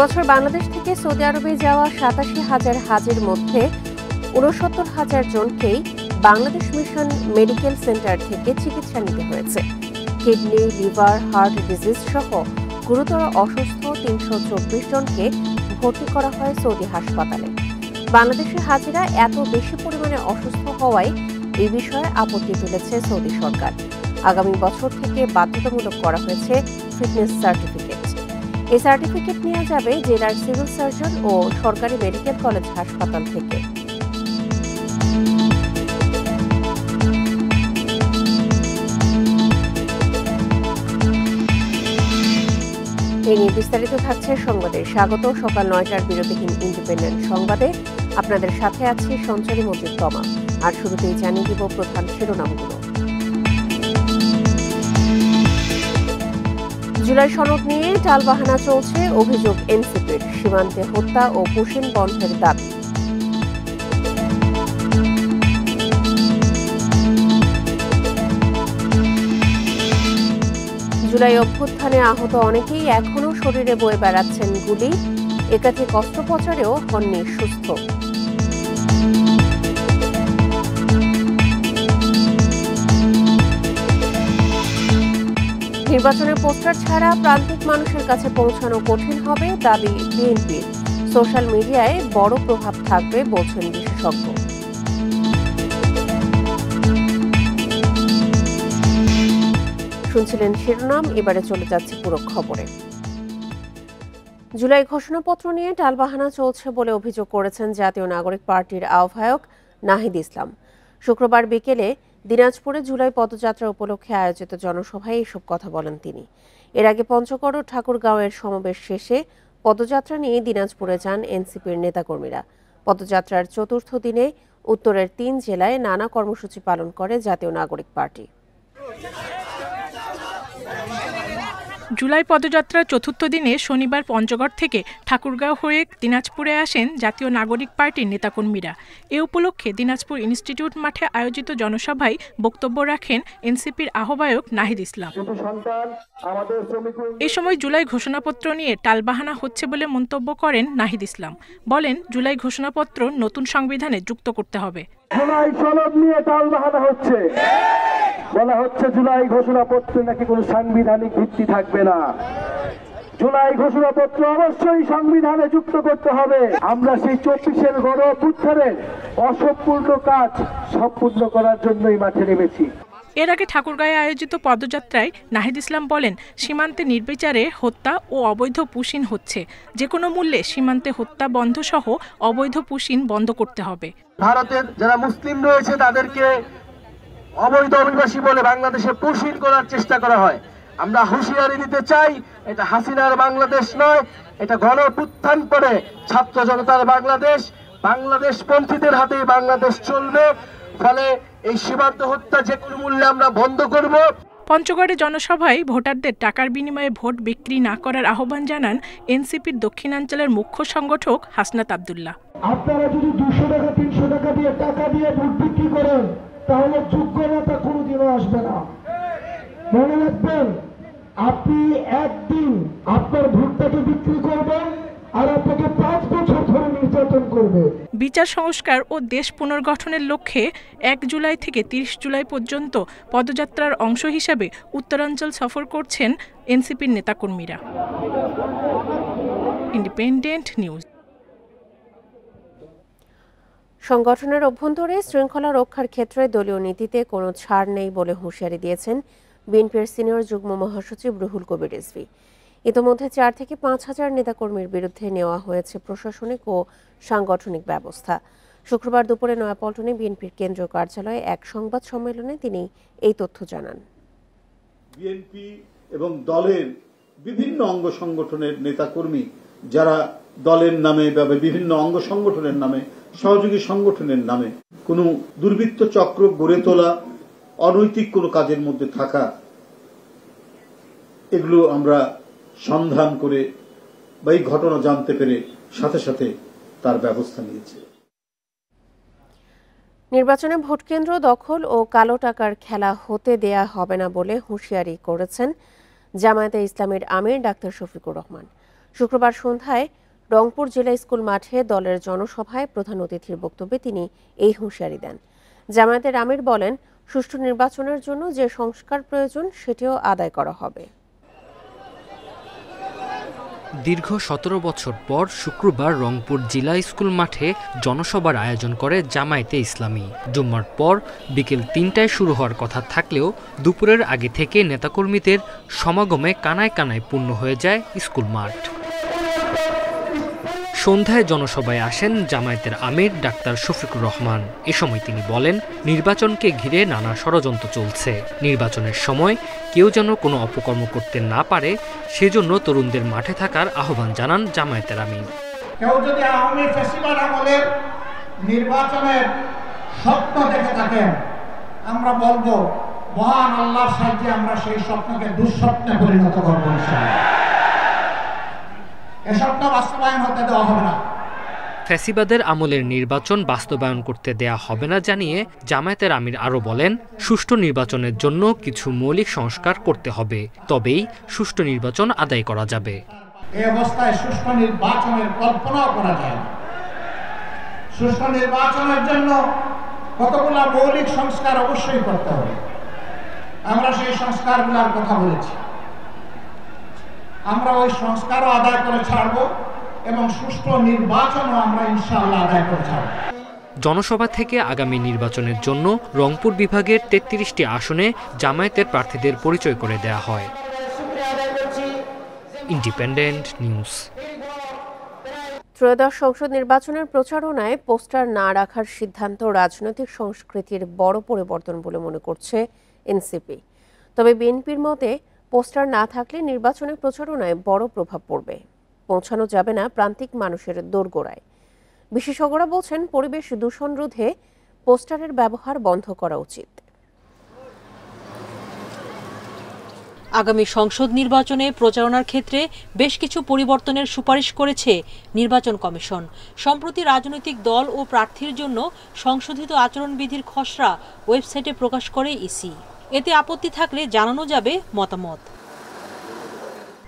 এবছর বাংলাদেশ থেকে সৌদি আরবে যাওয়া ৮৭,০০০ হাজির মধ্যে ৬৯,০০০ জনকেই বাংলাদেশ মিশন মেডিকেল সেন্টার থেকে চিকিৎসা নিতে হয়েছে। কিডনি, লিভার, হার্ট ডিজিজ সহ গুরুতর অসুস্থ ৩২৪ জনকে ভর্তি করা হয় সৌদি হাসপাতালে। বাংলাদেশের হাজিরা এত বেশি পরিমাণে অসুস্থ হওয়ায় এই বিষয়ে আপত্তি তুলেছে সৌদি সরকার। আগামী বছর থেকে বাধ্যতামূলক করা হয়েছে ফিটনেস সার্টিফিকেট। এই সার্টিফিকেট নেওয়া যাবে জেলার সিভিল সার্জন ও সরকারি মেডিকেল কলেজ হাসপাতাল থেকে। এই নিয়ে বিস্তারিত থাকছে সংবাদে। স্বাগত সকাল ৯টার বিরতিহীন ইন্ডিপেন্ডেন্ট সংবাদে। আপনাদের সাথে আছি সঞ্চারী মজিদ তমা। আর শুরুতেই জানিয়ে দিব প্রধান শিরোনামগুলো। জুলাই সনদ নিয়ে টালবাহানা চলছে, অভিযোগ এনসিপির। সীমান্তে হত্যা ও পুশিন বন্ধের দাবি। জুলাই অভ্যুত্থানে আহত অনেকেই এখনও শরীরে বয়ে বেড়াচ্ছেন গুলি। একাধিক অস্ত্রোপচারেও হননি সুস্থ। নির্বাচনের পোস্টার ছাড়া প্রান্তিক মানুষের কাছে পৌঁছানো কঠিন হবে, দাবি বিএনপির। সোশ্যাল মিডিয়ায় বড় প্রভাব থাকবে বলছেন বিশেষজ্ঞ। শুনছিলেন শিরোনাম, এবারে চলে যাচ্ছে পুরো খবরে। জুলাই ঘোষণাপত্র নিয়ে টালবাহানা চলছে বলে অভিযোগ করেছেন জাতীয় নাগরিক পার্টির আহ্বায়ক নাহিদ ইসলাম। শুক্রবার বিকেলে দিনাজপুরে জুলাই পদযাত্রা উপলক্ষে আয়োজিত জনসভায় এসব কথা বলেন তিনি। এর আগে পঞ্চগড় ও ঠাকুরগাঁওয়ের সমাবেশ শেষে পদযাত্রা নিয়ে দিনাজপুরে যান এনসিপির নেতাকর্মীরা। পদযাত্রার চতুর্থ দিনে উত্তরের ৩ জেলায় নানা কর্মসূচি পালন করে জাতীয় নাগরিক পার্টি। জুলাই পদযাত্রার চতুর্থ দিনে শনিবার পঞ্চগড় থেকে ঠাকুরগাঁও হয়ে দিনাজপুরে আসেন জাতীয় নাগরিক পার্টির নেতাকর্মীরা। এ উপলক্ষে দিনাজপুর ইনস্টিটিউট মাঠে আয়োজিত জনসভায় বক্তব্য রাখেন এনসিপির আহ্বায়ক নাহিদ ইসলাম। এ সময় জুলাই ঘোষণাপত্র নিয়ে টালবাহানা হচ্ছে বলে মন্তব্য করেন নাহিদ ইসলাম। বলেন, জুলাই ঘোষণাপত্র নতুন সংবিধানে যুক্ত করতে হবে। জুলাই সনদ নিয়ে টালবাহানা হচ্ছে, বলা হচ্ছে জুলাই ঘোষণাপত্রে নাকি কোনো সাংবিধানিক ভিত্তি থাকবে না। জুলাই ঘোষণাপত্র অবশ্যই সংবিধানে যুক্ত করতে হবে। আমরা সেই ২৪-এর গণ অভ্যুত্থানের অসম্পূর্ণ কাজ সম্পূর্ণ করার জন্যই মাঠে নেমেছি। এর আগে ঠাকুরগাঁয়ে আয়োজিত পদযাত্রায় নাহিদ ইসলাম বলেন, সীমান্তে নির্বিচারে হত্যা ও অবৈধ পুশিন হচ্ছে। যে কোনো মূল্যে সীমান্তে হত্যা বন্ধ সহ অবৈধ পুশিন বন্ধ করতে হবে। ভারতের যারা মুসলিম রয়েছে তাদেরকে অবৈধ অভিবাসী বলে বাংলাদেশে পুশিন করার চেষ্টা করা হয়। আমরা হুঁশিয়ারি দিতে চাই, এটা হাসিনার বাংলাদেশ নয়, এটা গণ অভ্যুত্থান পরে ছাত্র জনতার বাংলাদেশ। বাংলাদেশ পন্থীদের হাতেই বাংলাদেশ চলবে। ফলে এই সীমান্ত হত্যা যে কোনো মূল্যে আমরা বন্ধ করব। পঞ্চগড়ে জনসভায় ভোটারদের টাকার বিনিময়ে ভোট বিক্রি না করার আহ্বান জানান এনসিপির দক্ষিণাঞ্চলের মুখ্য সংগঠক হাসনাত আব্দুল্লাহ। আপনারা যদি 200 টাকা 300 টাকা দিয়ে ভোট বিক্রি করেন তাহলে যোগ্য নেতা কোনোদিনও আসবে না। মনে রাখবেন, আপনি একদিন আপনার ভোটটাকে বিক্রি করবেন আর আপনাকে 5 বছর ধরে নির্যাতন করবে। বিচার সংস্কার ও দেশ পুনর্গঠনের লক্ষ্যে ১ জুলাই থেকে ৩০ জুলাই পর্যন্ত পদযাত্রার অংশ হিসাবে উত্তরাঞ্চল সফর করছেন এনসিপির নেতাকর্মীরা। Independent news. সংগঠনের অভ্যন্তরে শৃঙ্খলা রক্ষার ক্ষেত্রে দলীয় নীতিতে কোনো ছাড় নেই বলে হুঁশিয়ারি দিয়েছেন বিএনপির সিনিয়র যুগ্ম মহাসচিব রুহুল কবির রিজভী। ইতোমধ্যে ৪ থেকে ৫ হাজার নেতাকর্মীর বিরুদ্ধে নেওয়া হয়েছে প্রশাসনিক ও সাংগঠনিক ব্যবস্থা। শুক্রবার দুপুরে নয়াপল্টনে বিএনপির কেন্দ্রীয় কার্যালয়ে এক সংবাদ সম্মেলনে তিনি এই তথ্য জানান। বিএনপি এবং দলের বিভিন্ন অঙ্গ সংগঠনের নেতাকর্মী যারা দলের নামে বা বিভিন্ন অঙ্গ সংগঠনের নামে, সহযোগী সংগঠনের নামে কোনো দুর্বৃত্ত চক্র গড়ে তোলা, অনৈতিক কোনো কাজের মধ্যে থাকা, এগুলো আমরা সন্ধান করে বা এই ঘটনা জানতে পেরে সাথে সাথে তার ব্যবস্থা নিয়েছে। নির্বাচনে ভোটকেন্দ্র দখল ও কালো টাকার খেলা হতে দেয়া হবে না বলে হুঁশিয়ারি করেছেন জামায়াতে ইসলামীর আমির ডাক্তার শফিকুর রহমান। শুক্রবার সন্ধ্যায় রংপুর জেলা স্কুল মাঠে দলের জনসভায় প্রধান অতিথির বক্তব্যে তিনি এই হুঁশিয়ারি দেন। জামায়াতের আমির বলেন, সুষ্ঠু নির্বাচনের জন্য যে সংস্কার প্রয়োজন সেটিও আদায় করা হবে। দীর্ঘ ১৭ বছর পর শুক্রবার রংপুর জেলা স্কুল মাঠে জনসভার আয়োজন করে জামায়াতে ইসলামী। জুম্মার পর বিকেল ৩টায় শুরু হওয়ার কথা থাকলেও দুপুরের আগে থেকে নেতাকর্মীদের সমাগমে কানায় কানায় পূর্ণ হয়ে যায় স্কুল মাঠ। সন্ধ্যায় জনসভায় আসেন জামায়াতের আমির ডাক্তার শফিকুর রহমান। এ সময় তিনি বলেন, নির্বাচনকে ঘিরে নানা ষড়যন্ত্র চলছে। নির্বাচনের সময় কেউ যেন কোনো অপকর্ম করতে না পারে, সেজন্য তরুণদের মাঠে থাকার আহ্বান জানান জামায়াতের আমির। কেউ যদি আওয়ামী ফ্যাসিবাদ আমলের নির্বাচনের স্বপ্ন দেখে থাকেন, আমরা বলবো মহান আল্লাহর সাহায্যে আমরা সেই স্বপ্নকে দুঃস্বপ্নে পরিণত করবো। এ স্বপ্ন বাস্তবায়ন হতে দেওয়া হবে না। ফ্যাসিবাদের আমলের নির্বাচন বাস্তবায়ন করতে দেয়া হবে না জানিয়ে জামায়াতের আমির আরও বলেন, সুষ্ঠু নির্বাচনের জন্য কিছু মৌলিক সংস্কার করতে হবে, তবেই সুষ্ঠু নির্বাচন আদায় করা যাবে। এই অবস্থায় সুষ্ঠু নির্বাচনের কল্পনাও করা যায় না। সুষ্ঠু নির্বাচনের জন্য কতগুলো মৌলিক সংস্কার অবশ্যই করতে হবে। আমরা সেই সংস্কারগুলোর কথা বলেছি। আমরা ওই সংস্কারও আদায় করে ছাড়ব এবং সুষ্ঠু নির্বাচনও আমরা ইনশাআল্লাহ আদায় করে ছাড়ব। জনসভা থেকে আগামী নির্বাচনের জন্য রংপুর বিভাগের ৩৩টি আসনে জামায়াতের প্রার্থীদের পরিচয় করে দেয়া হয়। Independent news. ত্রয়োদশ সংসদ নির্বাচনের প্রচারণায় পোস্টার না রাখার সিদ্ধান্ত রাজনৈতিক সংস্কৃতির বড় পরিবর্তন বলে মনে করছে এনসিপি। তবে বিএনপির মতে পোস্টার না থাকলে নির্বাচনের প্রচারণায় বড় প্রভাব পড়বে, পৌঁছানো যাবে না প্রান্তিক মানুষের দোরগোড়ায়। বিশেষজ্ঞরা বলছেন, পরিবেশ দূষণ রোধে পোস্টারের ব্যবহার বন্ধ করা উচিত। আগামী সংসদ নির্বাচনে প্রচারণার ক্ষেত্রে বেশ কিছু পরিবর্তনের সুপারিশ করেছে নির্বাচন কমিশন। সম্প্রতি রাজনৈতিক দল ও প্রার্থীর জন্য সংশোধিত আচরণবিধির খসড়া ওয়েবসাইটে প্রকাশ করে ইসি। এতে আপত্তি থাকলে জানানো যাবে মতামত।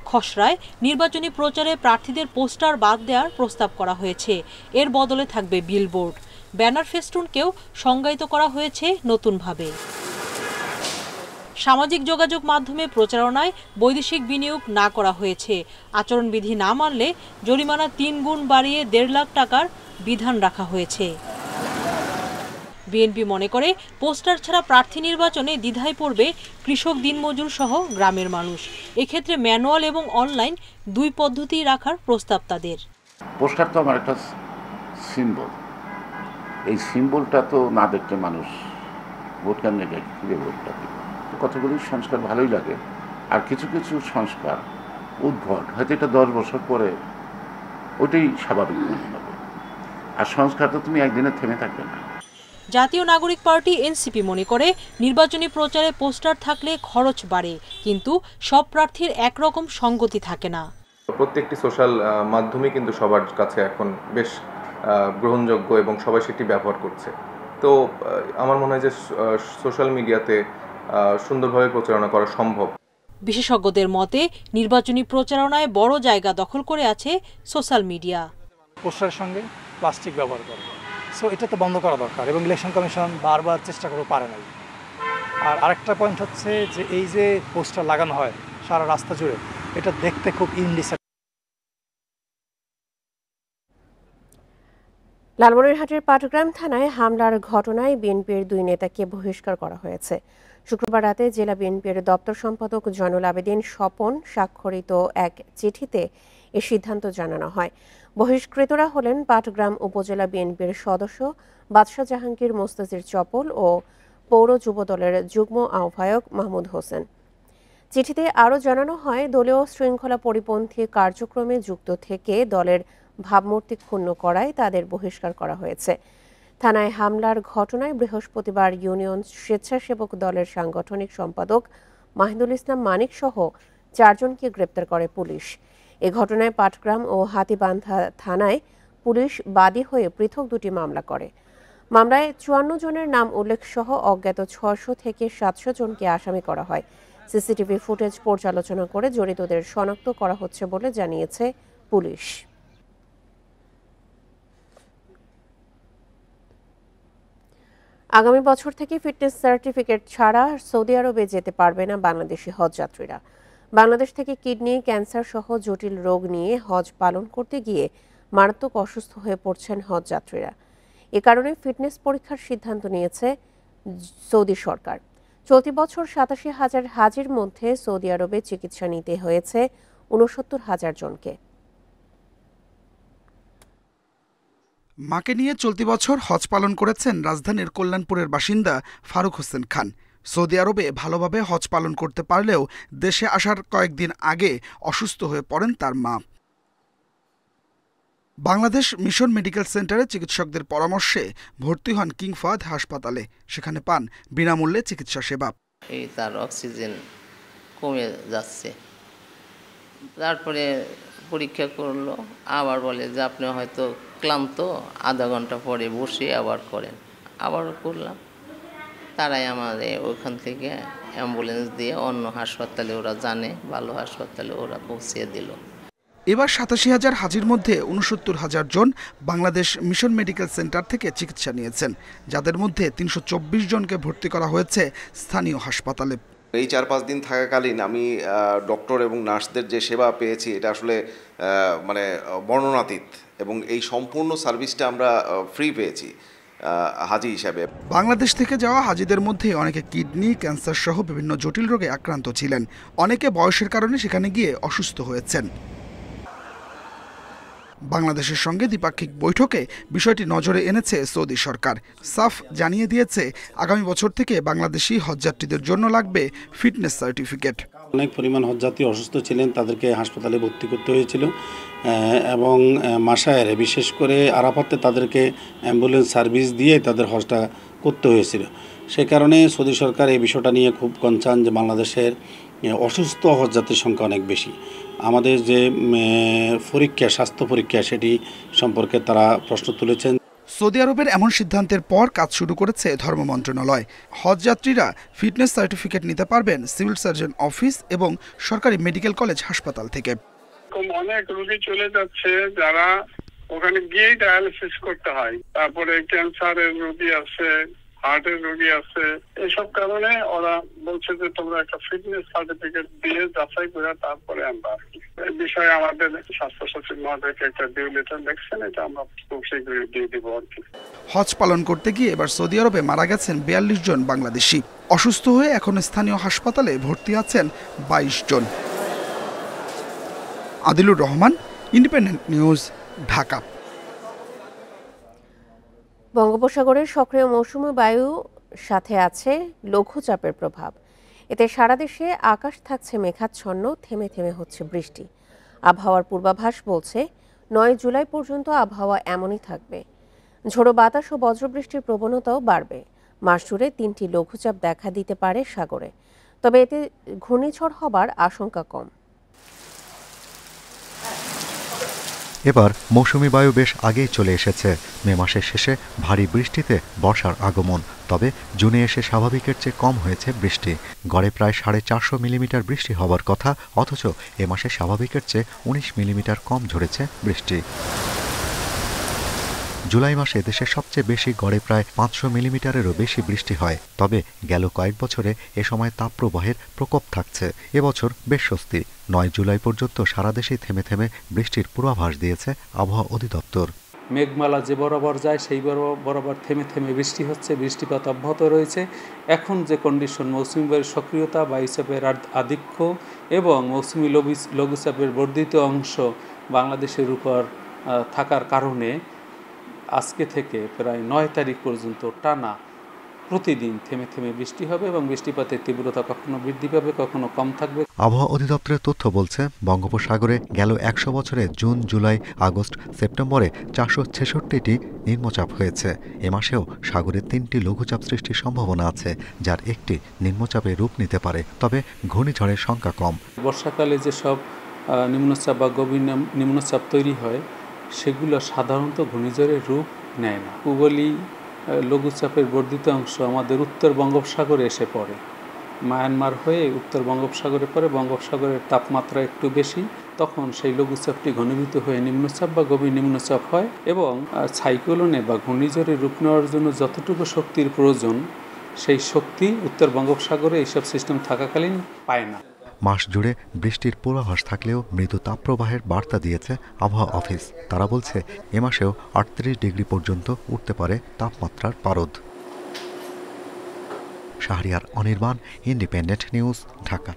খসড়ায় নির্বাচনী প্রচারে প্রার্থীদের পোস্টার বাদ দেওয়ার প্রস্তাব করা হয়েছে। এর বদলে থাকবে বিলবোর্ড, ব্যানার, ফেস্টুনকেও সংজ্ঞায়িত করা হয়েছে নতুনভাবে। সামাজিক যোগাযোগ মাধ্যমে প্রচারণায় বৈদেশিক বিনিয়োগ না করা হয়েছে। আচরণবিধি না মানলে জরিমানা ৩ গুণ বাড়িয়ে ১.৫ লাখ টাকার বিধান রাখা হয়েছে। বিএনপি মনে করে, পোস্টার ছাড়া প্রার্থী নির্বাচনে দ্বিধায় পড়বে কৃষক, দিনমজুর সহ গ্রামের মানুষ। এক্ষেত্রে ম্যানুয়াল এবং অনলাইন দুই পদ্ধতি রাখার প্রস্তাব তাদের। পোস্টার তো আমার একটা সিম্বল, এই সিম্বলটা তো না দেখতে মানুষ ভোট কেন্দ্রে গিয়ে ভোটটা দিবে। কতগুলি সংস্কার ভালোই লাগে, আর কিছু কিছু সংস্কার উদ্ভট, হয়তো এটা 10 বছর পরে ওইটাই স্বাভাবিক মনে হবে। আর সংস্কার তো তুমি একদিনে থেমে থাকবে না। জাতীয় নাগরিক পার্টি এনসিপি মনে করে, নির্বাচনী প্রচারে পোস্টার থাকলে খরচ বাড়ে, কিন্তু সব প্রার্থীর একরকম সঙ্গতি থাকে না। প্রত্যেকটি সোশ্যাল মাধ্যমে কিন্তু সবার কাছে এখন বেশ গ্রহণযোগ্য এবং সবাই সেটি ব্যবহার করছে। তো আমার মনে হয় যে সোশ্যাল মিডিয়াতে সুন্দরভাবে প্রচারণা করা সম্ভব। বিশেষজ্ঞদের মতে, নির্বাচনী প্রচারণায় বড় জায়গা দখল করে আছে সোশ্যাল মিডিয়া। পোস্টারের সঙ্গে প্লাস্টিক ব্যবহার করে, সো এটা তো বন্ধ করা দরকার, এবং ইলেকশন কমিশন বারবার চেষ্টা করে পারে নাই। আর আরেকটা পয়েন্ট হচ্ছে যে এই যে পোস্টার লাগানো হয় সারা রাস্তা জুড়ে, এটা দেখতে খুব ইনডিসেন্ট। লালমনিরহাটের পাটগ্রাম থানায় হামলার ঘটনায় বিএনপির 2 নেতাকে বহিষ্কার করা হয়েছে। শুক্রবার রাতে জেলা বিএনপির দপ্তর সম্পাদক জয়নুল আবেদিন স্বপন স্বাক্ষরিত এক চিঠিতে এ সিদ্ধান্ত জানানো হয়। বহিষ্কৃতরা হলেন পাটগ্রাম উপজেলা বিএনপির সদস্য বাদশাহ জাহাঙ্গীর মোস্তাজির চপল ও পৌর যুবদলের যুগ্ম আহ্বায়ক মাহমুদ হোসেন। চিঠিতে আরও জানানো হয়, দলীয় শৃঙ্খলা পরিপন্থী কার্যক্রমে যুক্ত থেকে দলের ভাবমূর্তি ক্ষুণ্ণ করায় তাদের বহিষ্কার করা হয়েছে। থানায় হামলার ঘটনায় বৃহস্পতিবার ইউনিয়ন স্বেচ্ছাসেবক দলের সাংগঠনিক সম্পাদক মাহিদুল ইসলাম মানিক সহ 4 জনকে গ্রেপ্তার করে পুলিশ। এ ঘটনায় পাটগ্রাম ও হাতীবান্ধা থানায় পুলিশ বাদী হয়ে পৃথক 2টি মামলা করে। মামলায় 54 জনের নাম উল্লেখ সহ অজ্ঞাত 600 থেকে 700 জনকে আসামি করা হয়। সিসিটিভি ফুটেজ পর্যালোচনা করে জড়িতদের শনাক্ত করা হচ্ছে বলে জানিয়েছে পুলিশ। আগামী বছর থেকে ফিটনেস সার্টিফিকেট ছাড়া সৌদি আরবে যেতে পারবে না বাংলাদেশি হজ যাত্রীরা। বাংলাদেশ থেকে কিডনি ক্যান্সার সহ জটিল রোগ নিয়ে হজ পালন করতে গিয়ে মারাত্মক অসুস্থ হয়ে পড়ছেন হজ যাত্রীরা। এ কারণে ফিটনেস পরীক্ষার সিদ্ধান্ত নিয়েছে সৌদি সরকার। চলতি বছর ৮৭,০০০ হাজির মধ্যে সৌদি আরবে চিকিৎসা নিতে হয়েছে ৬৯,০০০ জনকে। মাকে নিয়ে চলতি বছর হজ পালন করেছেন রাজধানীর কল্যাণপুরের বাসিন্দা ফারুক হোসেন খান। সৌদি আরবে ভালোভাবে হজ পালন করতে পারলেও দেশে আসার কয়েকদিন আগে অসুস্থ হয়ে পড়েন তার মা। বাংলাদেশ মিশন মেডিকেল সেন্টারে চিকিৎসকদের পরামর্শে ভর্তি হন কিং ফাহাদ হাসপাতালে। সেখানে পান বিনামূল্যে চিকিৎসা সেবা। এই তার অক্সিজেন কমে যাচ্ছে, তারপরে পরীক্ষা করলো, আবার বলে যে আপনি হয়তো ক্লান্ত, আধা ঘন্টা পরে বসে আবার করেন। আবার করলাম, তারাই আমাদের ওখান থেকে অ্যাম্বুলেন্স দিয়ে অন্য হাসপাতালে, ওরা জানে ভালো হাসপাতালে, ওরা পৌঁছিয়ে দিল। এবার ৮৭,০০০ হাজির মধ্যে ৬৯,০০০ জন বাংলাদেশ মিশন মেডিকেল সেন্টার থেকে চিকিৎসা নিয়েছেন, যাদের মধ্যে ৩২৪ জনকে ভর্তি করা হয়েছে স্থানীয় হাসপাতালে। এই ৪-৫ দিন থাকাকালীন আমি ডক্টর এবং নার্সদের যে সেবা পেয়েছি এটা আসলে মানে বর্ণনাতীত, এবং এই সম্পূর্ণ সার্ভিসটা আমরা ফ্রি পেয়েছি হাজি হিসাবে। বাংলাদেশ থেকে যাওয়া হাজিদের মধ্যে অনেকে কিডনি ক্যান্সার সহ বিভিন্ন জটিল রোগে আক্রান্ত ছিলেন। অনেকে বয়সের কারণে সেখানে গিয়ে অসুস্থ হয়েছেন। বাংলাদেশের সঙ্গে দ্বিপাক্ষিক বৈঠকে বিষয়টি নজরে এনেছে সৌদি সরকার। সাফ জানিয়ে দিয়েছে আগামী বছর থেকে বাংলাদেশি হজযাত্রীদের জন্য লাগবে ফিটনেস সার্টিফিকেট। অনেক পরিমাণ হজযাত্রী অসুস্থ ছিলেন, তাদেরকে হাসপাতালে ভর্তি করতে হয়েছিল এবং মাসায়েরে বিশেষ করে আরাফাতে তাদেরকে অ্যাম্বুলেন্স সার্ভিস দিয়ে তাদের হজটা করতে হয়েছিল। সে কারণে সৌদি সরকার এই বিষয়টা নিয়ে খুব কনসার্ন যে বাংলাদেশের অসুস্থ হজযাত্রীর সংখ্যা অনেক বেশি। আমাদের যে পরীক্ষা, স্বাস্থ্য পরীক্ষা, সেটি সম্পর্কে তারা প্রশ্ন তুলেছেন। সৌদি আরবের এমন সিদ্ধান্তের পর কাজ শুরু করেছে ধর্ম মন্ত্রণালয়। হজযাত্রীরা ফিটনেস সার্টিফিকেট নিতে পারবেন সিভিল সার্জন অফিস এবং সরকারি মেডিকেল কলেজ হাসপাতাল থেকে। অনেক রোগী চলে যাচ্ছে যারা ওখানে গিয়েই ডায়ালিসিস করতে হয়, তারপরে ক্যান্সারের রোগী আছে, হার্টের রোগী আছে। এসব কারণে ওরা বলছে যে তোমরা একটা ফিটনেস সার্টিফিকেট দিয়ে যাচাই করে তারপরে আমরা এই বিষয়ে আমাদের স্বাস্থ্য সচিব মহোদয়কে একটা ডিউ লেটার লিখছেন, এটা আমরা খুব শীঘ্রই দিয়ে দিব আর কি। হজ পালন করতে গিয়ে এবার সৌদি আরবে মারা গেছেন ৪২ জন বাংলাদেশি। অসুস্থ হয়ে এখন স্থানীয় হাসপাতালে ভর্তি আছেন ২২ জন। Adilur Rahman, Independent News, Dhaka. বঙ্গোপসাগরের সক্রিয় মৌসুমী বায়ু সাথে আছে লঘুচাপের প্রভাব। এতে সারা দেশে আকাশ থাকছে মেঘাচ্ছন্ন, থেমে থেমে হচ্ছে বৃষ্টি। আবহাওয়ার পূর্বাভাস বলছে ৯ জুলাই পর্যন্ত আবহাওয়া এমনই থাকবে। ঝোড়ো বাতাস ও বজ্রবৃষ্টির প্রবণতাও বাড়বে। মাস জুড়ে ৩টি লঘুচাপ দেখা দিতে পারে সাগরে, তবে এতে ঘূর্ণিঝড় হবার আশঙ্কা কম। এবার মৌসুমি বায়ু বেশ আগেই চলে এসেছে। মে মাসের শেষে ভারী বৃষ্টিতে বর্ষার আগমন, তবে জুনে এসে স্বাভাবিকের চেয়ে কম হয়েছে বৃষ্টি। গড়ে প্রায় 450 মিলিমিটার বৃষ্টি হবার কথা, অথচ এ মাসে স্বাভাবিকের চেয়ে 19 মিলিমিটার কম ঝরেছে বৃষ্টি। জুলাই মাসে দেশের সবচেয়ে বেশি গড়ে প্রায় 500 মিলিমিটারেরও বেশি বৃষ্টি হয়। তবে গেল কয়েক বছরে এ সময় তাপপ্রবাহের প্রকোপ থাকছে। এবছর বেশ স্বস্তি। 9 জুলাই পর্যন্ত সারা দেশেই থেমে থেমে বৃষ্টির পূর্বাভাস দিয়েছে আবহাওয়া অধিদপ্তর। মেঘমালা যে বরাবর যায় সেই বরাবর থেমে থেমে বৃষ্টি হচ্ছে, বৃষ্টিপাত অব্যাহত রয়েছে। এখন যে কন্ডিশন, মৌসুমি বায়ুর সক্রিয়তা, বায়ুচাপের আধিক্য এবং মৌসুমি লঘুচাপের বর্ধিত অংশ বাংলাদেশের উপর থাকার কারণে আজকে থেকে প্রায় 9 তারিখ পর্যন্ত টানা প্রতিদিন থেমে থেমে বৃষ্টি হবে এবং বৃষ্টিপাতের তীব্রতা কখনো বৃদ্ধি পাবে, কখনো কম থাকবে। আবহাওয়া অধিদপ্তরের তথ্য বলছে, বঙ্গোপসাগরে গেল 100 বছরে জুন, জুলাই, আগস্ট, সেপ্টেম্বরে 466টি নিম্নচাপ হয়েছে। এ মাসেও সাগরে 3টি লঘুচাপ সৃষ্টির সম্ভাবনা আছে, যার একটি নিম্নচাপে রূপ নিতে পারে, তবে ঘূর্ণিঝড়ের সংখ্যা কম। বর্ষাকালে যেসব নিম্নচাপ বা গভীর নিম্নচাপ তৈরি হয় সেগুলো সাধারণত ঘূর্ণিঝড়ের রূপ নেয় না। পূবলি লঘুচাপের বর্ধিত অংশ আমাদের উত্তর বঙ্গোপসাগরে এসে পড়ে মায়ানমার হয়ে উত্তর বঙ্গোপসাগরে পড়ে, বঙ্গোপসাগরের তাপমাত্রা একটু বেশি, তখন সেই লঘুচাপটি ঘনীভূত হয়ে নিম্নচাপ বা গভীর নিম্নচাপ হয় এবং সাইক্লোনে বা ঘূর্ণিঝড়ে রূপ নেওয়ার জন্য যতটুকু শক্তির প্রয়োজন সেই শক্তি উত্তর বঙ্গোপসাগরে এইসব সিস্টেম থাকাকালীন পায় না। মাস জুড়ে বৃষ্টির পূর্বাভাস থাকলেও মৃদু তাপপ্রবাহের বার্তা দিয়েছে আবহাওয়া অফিস। তারা বলছে এ মাসেও 38 ডিগ্রি পর্যন্ত উঠতে পারে তাপমাত্রার পারদ। Shahriar Anirban, independent News, Dhaka.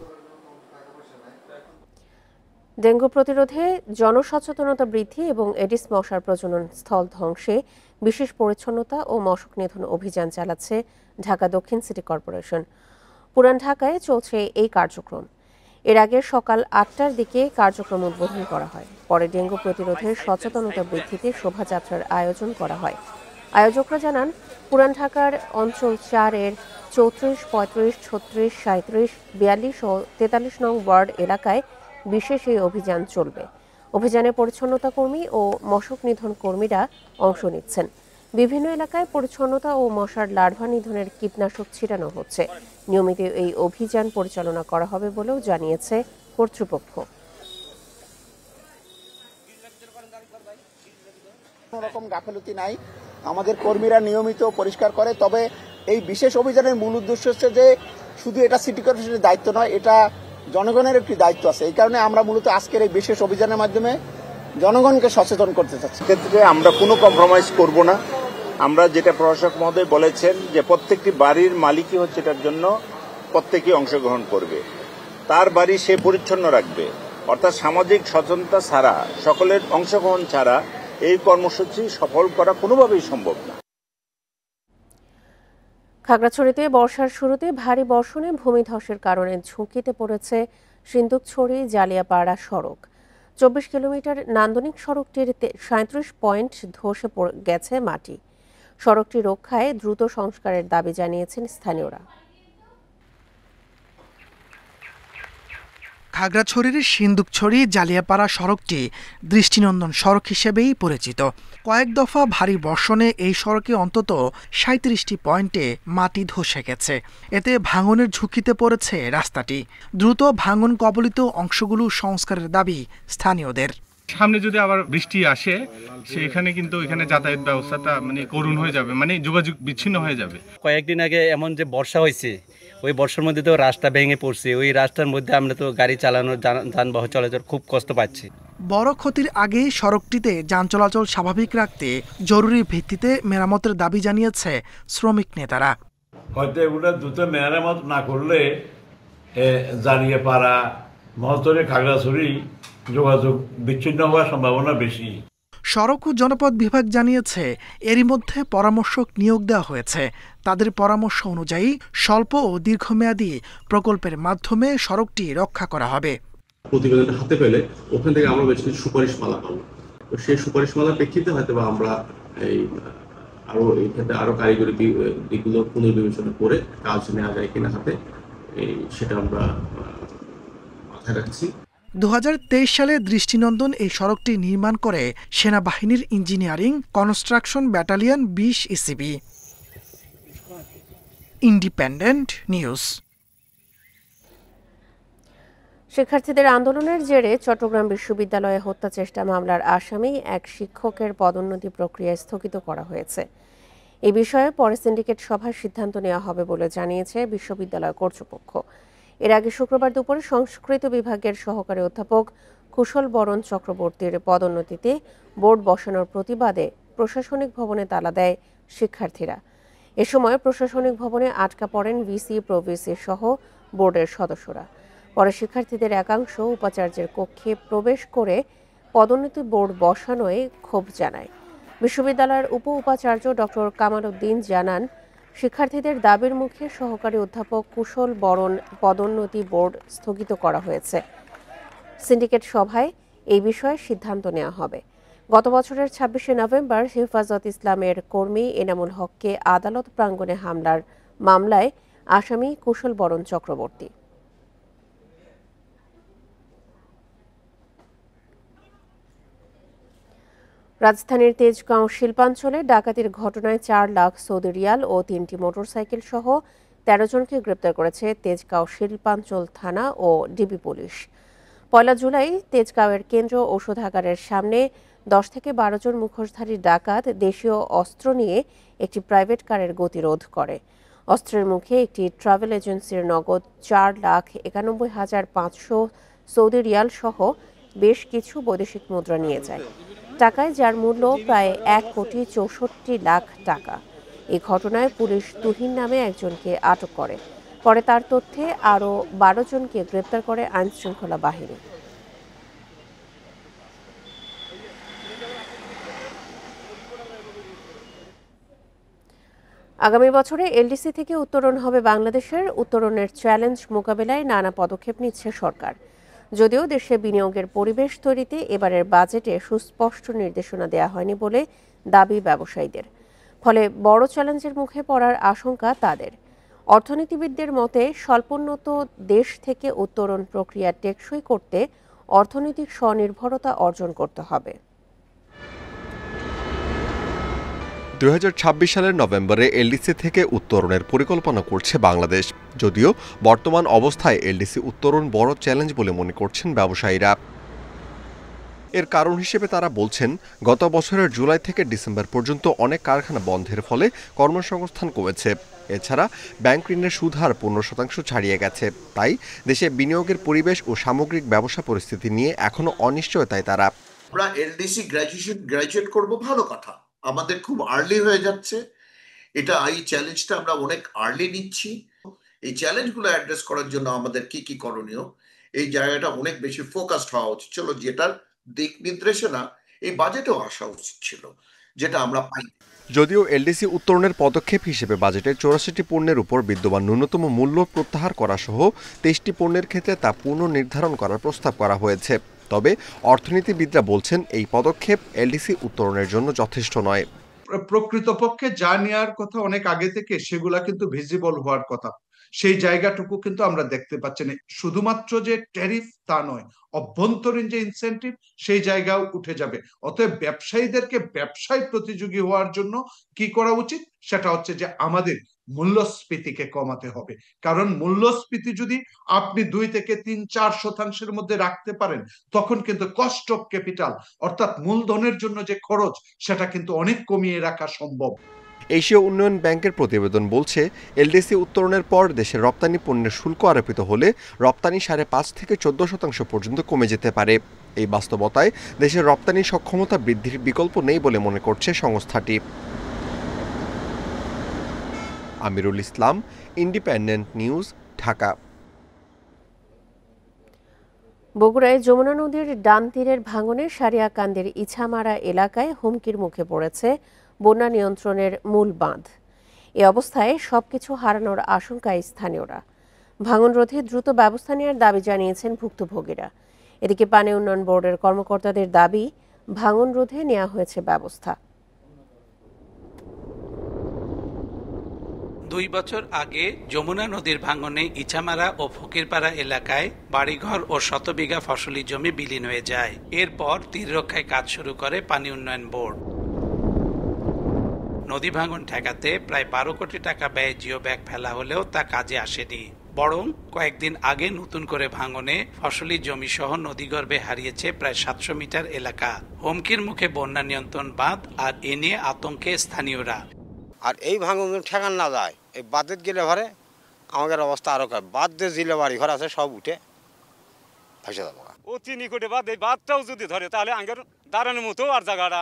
Dengue প্রতিরোধে জনসচেতনতা বৃদ্ধি এবং এডিস মশার প্রজনন স্থল ধ্বংসে বিশেষ পরিচ্ছন্নতা ও মশক নিধন অভিযান চালাচ্ছে ঢাকা দক্ষিণ সিটি কর্পোরেশন। পুরান ঢাকায় চলছে এই কার্যক্রম। এর আগে সকাল 8টার দিকে কার্যক্রম উদ্বোধন করা হয়। পরে ডেঙ্গু প্রতিরোধে সচেতনতা বৃদ্ধিতে শোভাযাত্রার আয়োজন করা হয়। আয়োজকরা জানান, পুরান ঢাকার অঞ্চল 4-এর 34, 35, 36, 37, 42 ও 43 নং ওয়ার্ড এলাকায় বিশেষ এই অভিযান চলবে। অভিযানে পরিচ্ছন্নতা কর্মী ও মশক নিধন কর্মীরা অংশ নিচ্ছেন। বিভিন্ন এলাকায় পরিচ্ছন্নতা ও মশার লার্ভা নিধনের কীটনাশক ছিটানো হচ্ছে। নিয়মিত এই অভিযান পরিচালনা করা হবে বলেও জানিয়েছে কর্তৃপক্ষ। কোনো রকম গাফিলতি নাই, আমাদের কর্মীরা নিয়মিত পরিষ্কার করে। তবে এই বিশেষ অভিযানের মূল উদ্দেশ্য হচ্ছে যে শুধু এটা সিটি কর্পোরেশনের দায়িত্ব নয়, এটা জনগণের একটি দায়িত্ব আছে। এই কারণে আমরা মূলত আজকের এই বিশেষ অভিযানের মাধ্যমে জনগণকে সচেতন করতে চাচ্ছি। ক্ষেত্রে আমরা কোনো কম্প্রোমাইজ করব না। আমরা যেটা প্রশাসক মহোদয় বলেছেন যে প্রত্যেকটি বাড়ির মালিকই হচ্ছে এটার জন্য প্রত্যেকেই অংশগ্রহণ করবে, তার বাড়ি সে পরিচ্ছন্ন রাখবে। অর্থাৎ সামাজিক সচেতনতা ছাড়া, সকলের অংশগ্রহণ ছাড়া এই কর্মসূচি সফল করা কোনোভাবেই সম্ভব না। খাগড়াছড়িতে বর্ষার শুরুতে ভারী বর্ষণে ভূমিধসের কারণে ঝুঁকিতে পড়েছে সিন্দুকছড়ি জালিয়াপাড়া সড়ক। 24 কিলোমিটার নান্দনিক সড়কটির 37 পয়েন্ট ধসে গেছে মাটি। সড়কটি রক্ষায় দ্রুত সংস্কারের দাবি জানিয়েছেন স্থানীয়রা। খাগড়াছড়ির সিন্দুকছড়ি জালিয়াপাড়া সড়কটি দৃষ্টিনন্দন সড়ক হিসেবেই পরিচিত। কয়েক দফা ভারী বর্ষণে এই সড়কে অন্তত 37টি পয়েন্টে মাটি ধসে গেছে। এতে ভাঙনের ঝুঁকিতে পড়েছে রাস্তাটি। দ্রুত ভাঙন কবলিত অংশগুলো সংস্কারের দাবি স্থানীয়দের। সামনে যদি আবার বৃষ্টি আসে, সেখানে কিন্তু এখানে যাতায়াত ব্যবস্থাটা করুণ হয়ে যাবে, যোগাযোগ বিচ্ছিন্ন হয়ে যাবে। কয়েকদিন আগে এমন যে বর্ষা হয়েছে, ওই বর্ষার মধ্যে তো রাস্তা ভেঙে পড়ছে। ওই রাস্তার মধ্যে আমরা তো গাড়ি চালানোর, যানবাহন চলাচল খুব কষ্ট পাচ্ছি। বড় ক্ষতির আগে সড়কটিতে যান চলাচল স্বাভাবিক রাখতে জরুরি ভিত্তিতে মেরামতের দাবি জানিয়েছে শ্রমিক নেতারা। হয়তো এগুলো দ্রুত মেরামত না করলে জালিয়াপাড়া, মহতরে, খাগড়াছড়ি যোগাযোগ বিচ্ছিন্ন হওয়ার সম্ভাবনা বেশি। সড়ক ও জনপথ বিভাগ জানিয়েছে এরই মধ্যে পরামর্শক নিয়োগ দেওয়া হয়েছে। তাদের পরামর্শ অনুযায়ী স্বল্প ও দীর্ঘমেয়াদী প্রকল্পের মাধ্যমে সড়কটি রক্ষা করা হবে। প্রতিবেদনটা হাতে পেলে ওখান থেকে আমরা বেশ কিছু সুপারিশমালা পাবো। তো সেই সুপারিশমালার প্রেক্ষিতে হয়তো বা আমরা এই ক্ষেত্রে আরো কারিগরি দিকগুলো পুনর্বিবেচনা করে কাজ নেওয়া যায় কিনা হাতে, সেটা আমরা মাথায় রাখছি। 2023 সালে দৃষ্টিনন্দন এই সড়কটি নির্মাণ করে সেনাবাহিনীর engineering construction battalion 20 ECB. Independent news. শিক্ষার্থীদের আন্দোলনের জেরে চট্টগ্রাম বিশ্ববিদ্যালয়ে হত্যা চেষ্টা মামলার আসামি এক শিক্ষকের পদোন্নতি প্রক্রিয়া স্থগিত করা হয়েছে। এ বিষয়ে পরে সিন্ডিকেট সভায় সিদ্ধান্ত নেওয়া হবে বলে জানিয়েছে বিশ্ববিদ্যালয় কর্তৃপক্ষ। এর আগে শুক্রবার দুপুরে সংস্কৃত বিভাগের সহকারী অধ্যাপক কুশল বরণ চক্রবর্তীর পদোন্নতিতে বোর্ড বসানোর প্রতিবাদে প্রশাসনিক ভবনে তালা দেয় শিক্ষার্থীরা। এ সময় প্রশাসনিক ভবনে আটকা পড়েন ভিসি, প্রভিসি সহ বোর্ডের সদস্যরা। পরে শিক্ষার্থীদের একাংশ উপাচার্যের কক্ষে প্রবেশ করে পদোন্নতি বোর্ড বসানোয় ক্ষোভ জানায়। বিশ্ববিদ্যালয়ের উপ উপাচার্য ডক্টর কামাল উদ্দিন জানান, শিক্ষার্থীদের দাবির মুখে সহকারী অধ্যাপক কুশল বরণ পদোন্নতি বোর্ড স্থগিত করা হয়েছে। সিন্ডিকেট সভায় এই বিষয়ে সিদ্ধান্ত নেওয়া হবে। গত বছরের 26শে নভেম্বর হেফাজত ইসলামের কর্মী এনামুল হককে আদালত প্রাঙ্গণে হামলার মামলায় আসামি কুশল বরণ চক্রবর্তী। রাজধানীর তেজগাঁও শিল্পাঞ্চলে ডাকাতির ঘটনায় 4 লাখ সৌদি রিয়াল ও 3টি মোটরসাইকেল সহ 13 জনকে গ্রেপ্তার করেছে তেজগাঁও শিল্পাঞ্চল থানা ও ডিবি পুলিশ। 1 জুলাই তেজগাঁওয়ের কেন্দ্র ঔষধাগারের সামনে 10 থেকে 12 জন মুখোশধারী ডাকাত দেশীয় অস্ত্র নিয়ে একটি প্রাইভেট কারের গতিরোধ করে। অস্ত্রের মুখে একটি ট্রাভেল এজেন্সির নগদ 4,91,500 সৌদি রিয়াল সহ বেশ কিছু বৈদেশিক মুদ্রা নিয়ে যায়। টাকায় যার মূল্য প্রায় 1,64,00,000 টাকা। এই ঘটনায় পুলিশ তুহিন নামে একজনকে আটক করে। পরে তার তথ্যে আরও 12 জনকে গ্রেপ্তার করে আইনশৃঙ্খলা বাহিনী। আগামী বছরে এলডিসি থেকে উত্তরণ হবে বাংলাদেশের। উত্তরণের চ্যালেঞ্জ মোকাবেলায় নানা পদক্ষেপ নিচ্ছে সরকার। যদিও দেশে বিনিয়োগের পরিবেশ তৈরিতে এবারের বাজেটে সুস্পষ্ট নির্দেশনা দেওয়া হয়নি বলে দাবি ব্যবসায়ীদের। ফলে বড় চ্যালেঞ্জের মুখে পড়ার আশঙ্কা তাদের। অর্থনীতিবিদদের মতে স্বল্পোন্নত দেশ থেকে উত্তরণ প্রক্রিয়া টেকসই করতে অর্থনৈতিক স্বনির্ভরতা অর্জন করতে হবে। 2026 সালের নভেম্বরে এলডিসি থেকে উত্তরণের পরিকল্পনা করছে বাংলাদেশ। যদিও বর্তমান অবস্থায় এলডিসি উত্তরণ বড় চ্যালেঞ্জ বলে মনে করছেন ব্যবসায়ীরা। এর কারণ হিসেবে তারা বলছেন, গত বছরের জুলাই থেকে ডিসেম্বর পর্যন্ত অনেক কারখানা বন্ধের ফলে কর্মসংস্থান কমেছে। এছাড়া ব্যাংক ঋণের সুদ হার 15% ছাড়িয়ে গেছে। তাই দেশে বিনিয়োগের পরিবেশ ও সামগ্রিক ব্যবসা পরিস্থিতি নিয়ে এখনো অনিশ্চয়তায় তারা। আমরা এলডিসি গ্র্যাজুয়েট করব, ভালো কথা, আমাদের খুব আর্লি হয়ে যাচ্ছে। এই চ্যালেঞ্জটা আমরা অনেক আর্লি নিচ্ছি। এই চ্যালেঞ্জগুলো অ্যাড্রেস করার জন্য আমাদের কি কি করণীয়, এই জায়গাটা অনেক বেশি ফোকাসড হওয়া উচিত ছিল, যেটার দিক নির্দেশনা এই বাজেটেও আসা উচিত ছিল, যেটা আমরা পাই। যদিও এলডিসি উত্তরণের পদক্ষেপ হিসেবে বাজেটে 84টি পণ্যের উপর বিদ্যমান ন্যূনতম মূল্য প্রত্যাহার করা সহ 23টি পণ্যের ক্ষেত্রে তা পুনর্নির্ধারণ করার প্রস্তাব করা হয়েছে। তবে অর্থনীতিবিদরা বলছেন এই পদক্ষেপ এলডিসি উত্তরণের জন্য যথেষ্ট নয়। প্রকৃতপক্ষে যা নেওয়ার কথা অনেক আগে থেকে, সেগুলা কিন্তু ভিজিবল হওয়ার কথা, সেই জায়গাটুকু কিন্তু আমরা দেখতে পাচ্ছি না। শুধুমাত্র যে ট্যারিফ তা নয়, অভ্যন্তরীণ যে ইনসেন্টিভ সেই জায়গাও উঠে যাবে। অতএব ব্যবসায়ীদেরকে ব্যবসায় প্রতিযোগী হওয়ার জন্য কি করা উচিত, সেটা হচ্ছে যে আমাদের মূল্যস্ফীতিকে কমাতে হবে। কারণ মূল্যস্ফীতি যদি আপনি 2 থেকে 3-4% মধ্যে রাখতে পারেন, তখন কিন্তু কস্ট অফ ক্যাপিটাল অর্থাৎ মূলধনের জন্য যে খরচ, সেটা কিন্তু অনেক কমিয়ে রাখা সম্ভব। এশীয় উন্নয়ন ব্যাংকের প্রতিবেদন বলছে, এলডিসি উত্তরণের পর দেশের রপ্তানি পণ্যের শুল্ক আরোপিত হলে রপ্তানি 5.5 থেকে 14% পর্যন্ত কমে যেতে পারে। এই বাস্তবতায় দেশের রপ্তানি সক্ষমতা বৃদ্ধির বিকল্প নেই বলে মনে করছে সংস্থাটি। Amirul Islam, independent News, Dhaka. বগুড়ায় যমুনা নদীর ডান তীরের ভাঙনে সারিয়াকান্দির ইছামারা এলাকায় হুমকির মুখে পড়েছে বন্যা নিয়ন্ত্রণের মূল বাঁধ। এ অবস্থায় সবকিছু হারানোর আশঙ্কায় স্থানীয়রা। ভাঙন রোধে দ্রুত ব্যবস্থা নেওয়ার দাবি জানিয়েছেন ভুক্তভোগীরা। এদিকে পানি উন্নয়ন বোর্ডের কর্মকর্তাদের দাবি, ভাঙন রোধে নেওয়া হয়েছে ব্যবস্থা। 2 বছর আগে যমুনা নদীর ভাঙনে ইছামারা ও ফকিরপাড়া এলাকায় বাড়িঘর ও শতবিঘা ফসলি জমি বিলীন হয়ে যায়। এরপর তীর রক্ষায় কাজ শুরু করে পানি উন্নয়ন বোর্ড। নদী ভাঙন ঠেকাতে প্রায় 12 কোটি টাকা ব্যয়ে জিও ব্যাগ ফেলা হলেও তা কাজে আসেনি। বরং কয়েকদিন আগে নতুন করে ভাঙনে ফসলি জমি সহ নদীগর্ভে হারিয়েছে প্রায় 700 মিটার এলাকা। হুমকির মুখে বন্যা নিয়ন্ত্রণ বাঁধ, আর এ নিয়ে আতঙ্কে স্থানীয়রা। আর এই ভাঙন ঠেকান না যায়, এই বাঁধের গেলে ঘরে আমাদের অবস্থা আরো খারাপ। বাঁধ যে জিলে বাড়ি ঘর আছে সব উঠে ভেসে যাবো। অতি নিকটে বাঁধ, এই বাঁধটাও যদি ধরে তাহলে আগের দাঁড়ানোর মতো আর জায়গাটা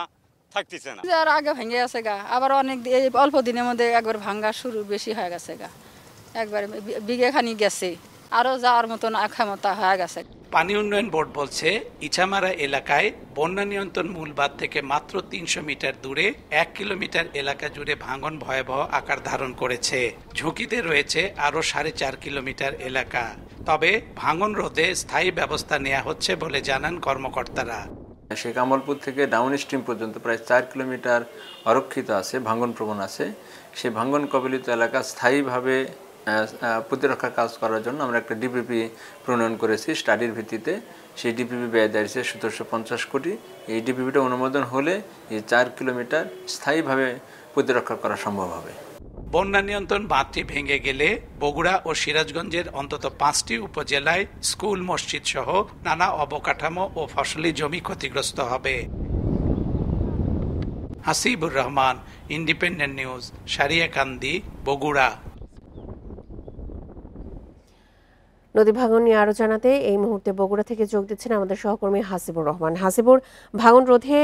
থাকতেছে না। আর আগে ভেঙে গেছে গা, আবার অনেক অল্প দিনের মধ্যে একবার ভাঙ্গা শুরু বেশি হয়ে গেছে গা, একবার বিঘে খানি গেছে, আরো যাওয়ার মতন আক্ষমতা হয়ে গেছে। পানি উন্নয়ন বোর্ড বলছে, ইছামারা এলাকায় বন্যা নিয়ন্ত্রণ মূল বাঁধ থেকে মাত্র 300 মিটার দূরে 1 কিলোমিটার এলাকা জুড়ে ভাঙন ভয়াবহ আকার ধারণ করেছে। ঝুঁকিতে রয়েছে আরো 4.5 কিলোমিটার এলাকা। তবে ভাঙন রোধে স্থায়ী ব্যবস্থা নেওয়া হচ্ছে বলে জানান কর্মকর্তারা। শেখ আমলপুর থেকে ডাউন স্ট্রিম পর্যন্ত প্রায় 4 কিলোমিটার অরক্ষিত আছে, ভাঙন প্রবণ আছে। সেই ভাঙন কবলিত এলাকা স্থায়ীভাবে প্রতিরক্ষা কাজ করার জন্য আমরা একটা ডিপিপি প্রণয়ন করেছি স্টাডির ভিত্তিতে। সেই ডিপিপি ব্যয় দাঁড়িয়েছে 1750 কোটি। এই ডিপিপিটা অনুমোদন হলে এই 4 কিলোমিটার স্থায়ীভাবে প্রতিরক্ষা করা সম্ভব হবে। বন্যা নিয়ন্ত্রণ বাঁধটি ভেঙে গেলে বগুড়া ও সিরাজগঞ্জের অন্তত 5টি উপজেলায় স্কুল, মসজিদ সহ নানা অবকাঠামো ও ফসলি জমি ক্ষতিগ্রস্ত হবে। Hasibur Rahman, Independent news, Sariakandi, Bogura. নদী ভাঙন নিয়ে আরো জানাতে এই মুহূর্তে বগুড়া থেকে যোগ দিচ্ছেন আমাদের সহকর্মী হাসিবুর রহমান। হাসিবুর, ভাঙন রোধে